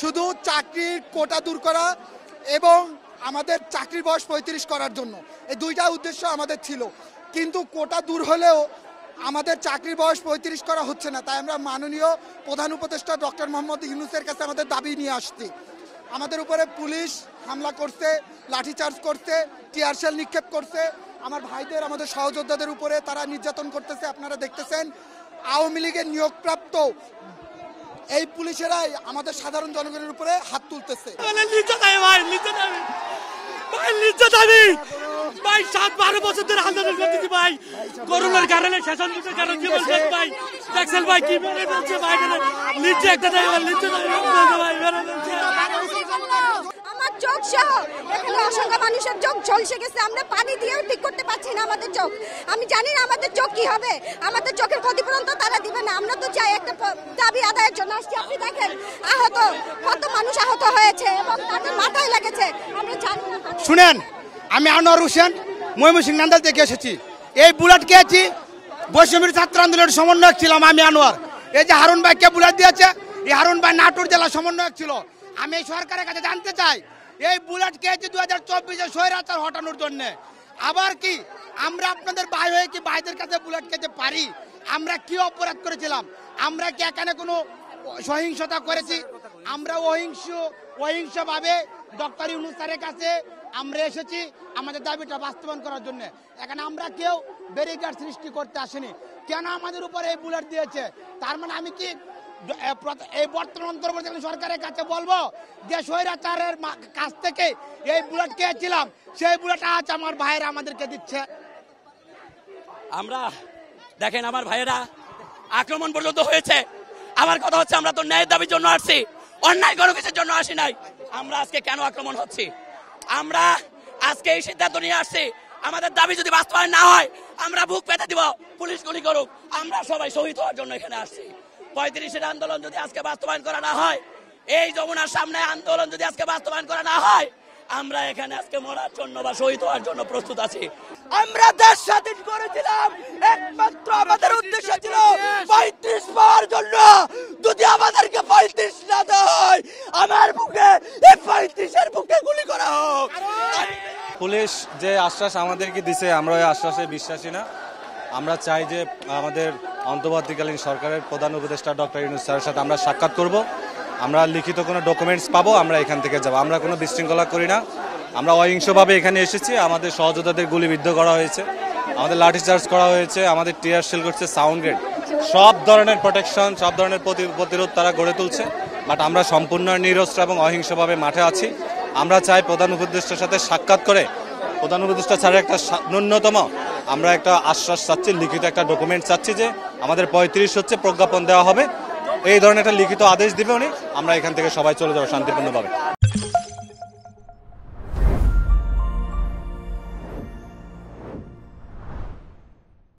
শুধু চাকরির কোটা দূর করা এবং আমাদের চাকরির বয়স 35 করার জন্য, এই দুইটা উদ্দেশ্য আমাদের ছিল। কিন্তু কোটা দূর হলেও আমাদের চাকরির বয়স 35 করা হচ্ছে না। তাই আমরা মাননীয় প্রধান উপদেষ্টা ডক্টর মোহাম্মদ ইউনূসের কাছে আমাদের দাবি নিয়ে আসছি। আমাদের উপরে পুলিশ হামলা করছে, লাঠিচার্জ করছে, টিয়ার শেল নিক্ষেপ করছে, আমার ভাইদের, আমাদের সহযোদ্ধাদের উপরে তারা নির্যাতন করতেছে। আপনারা দেখতেছেন আওয়ামী লীগের নিয়োগপ্রাপ্ত এই পুলিশেরাই আমাদের সাধারণ জনগণের উপরে হাত তুলতেছে। ভাই 7-12 বছর ধরে আন্দোলন করতেছি ভাই, করোনার কারণে শাসন কারণে জীবন শেষ ভাই। দেখছেন ভাই কি মেরে বলছে ভাই, নিচে একটা নিচে ভাই আমার চোখ সহ এখানে অসংখ্য মানুষের চোখ ঝলসে গেছে। আমরা পানি দিয়েও ঠিক করতে পারছি না আমাদের চোখ। আমি জানি না আমাদের চোখ কি হবে, আমাদের চোখের ক্ষতিপূরণ তো তারা দিবে না। আমরা তো চাই একটা দাবি আদায়ের জন্য আসছি। আপনি দেখেন আহত, কত মানুষ আহত হয়েছে এবং তাদের মাথায় লেগেছে। আমরা জানি না। শুনেন, আমি আনোয়ার হোসেন ময়মনসিংহ নান্দাইল থেকে এসেছি। এই বুলেট খেয়েছি, বৈষম্যের ছাত্র আন্দোলনের সমন্বয়ক ছিলাম আমি আনোয়ার। এই যে হারুন ভাইকে বুলেট দিয়েছে, এই হারুন ভাই নাটোর জেলা সমন্বয়ক ছিল। আমি এই সরকারের কাছে জানতে চাই, এই বুলেট খেয়েছি 2024-এ স্বৈরাচার হটানোর জন্য। আবার কি আমরা আপনাদের ভাই হয়ে কি ভাইদের কাছে বুলেট খেতে পারি? আমরা কি অপরাধ করেছিলাম? আমরা কি এখানে কোনো সহিংসতা করেছি? আমরা অহিংসভাবে ডক্টর ইউনূস স্যারের কাছে আমরা এসেছি আমাদের দাবিটা বাস্তবায়ন করার জন্য। এখানে আমরা কেউ ব্যারিকেড সৃষ্টি করতে আসেনি। কেন আমাদের উপরে এই বুলেট দিয়েছে? তার মানে আমি কি এই বর্তমান অন্তর্বর্তী সরকারের কাছে বলবো যে স্বৈরাচারের কাছ থেকে এই বুলেট খেয়েছিলাম, সেই বুলেট আজ আমার ভাইয়েরা আমাদেরকে দিচ্ছে? আমরা দেখেন আমার ভাইয়েরা আক্রমণ পর্যন্ত হয়েছে। আমার কথা হচ্ছে আমরা তো ন্যায়ের দাবির জন্য আসছি, অন্যায় কোনো কিছুর জন্য আসি নাই। আমরা আজকে কেন আক্রমণ হচ্ছি? আমরা আজকে এই সিদ্ধান্ত নিয়ে আসছি, আমাদের দাবি যদি বাস্তবায়ন না হয় আমরা বুক পেতে দিব, পুলিশ গুলি করুক, আমরা সবাই শহীদ হওয়ার জন্য এখানে আসছি। 35-এর আন্দোলন যদি আজকে বাস্তবায়ন করা না হয়, এই যমুনার সামনে আন্দোলন যদি আজকে বাস্তবায়ন করা না হয়, আমরা এখানে আজকে মরার জন্য বা শহীদ হওয়ার জন্য প্রস্তুত আছি। আমরা দেশ স্বাধীন করেছিলাম, একমাত্র আমাদের উদ্দেশ্য ছিল 35 পাওয়ার জন্য। যদি আমাদেরকে 35 না দেয়, আমার বুকে এই 35-এর বুকে গুলি করা হোক। পুলিশ যে আশ্বাস আমাদেরকে দিছে, আমরা ওই আশ্বাসে বিশ্বাসী না। আমরা চাই যে আমাদের অন্তর্বর্তীকালীন সরকারের প্রধান উপদেষ্টা ডক্টর ইউনূস স্যারের সাথে আমরা সাক্ষাৎ করব। আমরা লিখিত কোনো ডকুমেন্টস পাবো, আমরা এখান থেকে যাব। আমরা কোনো বিশৃঙ্খলা করি না। আমরা অহিংসভাবে এখানে এসেছি। আমাদের সহযোদ্ধাদের গুলিবিদ্ধ করা হয়েছে, আমাদের লাঠিচার্জ করা হয়েছে, আমাদের টিয়ার শেল করছে, সাউন্ড গ্রেড, সব ধরনের প্রোটেকশন, সব ধরনের প্রতিরোধ তারা গড়ে তুলছে। বাট আমরা সম্পূর্ণ নিরস্ত্র এবং অহিংসভাবে মাঠে আছি। আমরা চাই প্রধান উপদেষ্টার সাথে সাক্ষাৎ করে প্রধান উপদেষ্টা স্যারের একটা ন্যূনতম আমরা একটা আশ্বাস চাচ্ছি, লিখিত একটা ডকুমেন্ট চাচ্ছি যে আমাদের 35 হচ্ছে, প্রজ্ঞাপন দেওয়া হবে, এই ধরনের একটা লিখিত আদেশ দিবে উনি। আমরা এখান থেকে সবাই চলে যাবো শান্তিপূর্ণভাবে।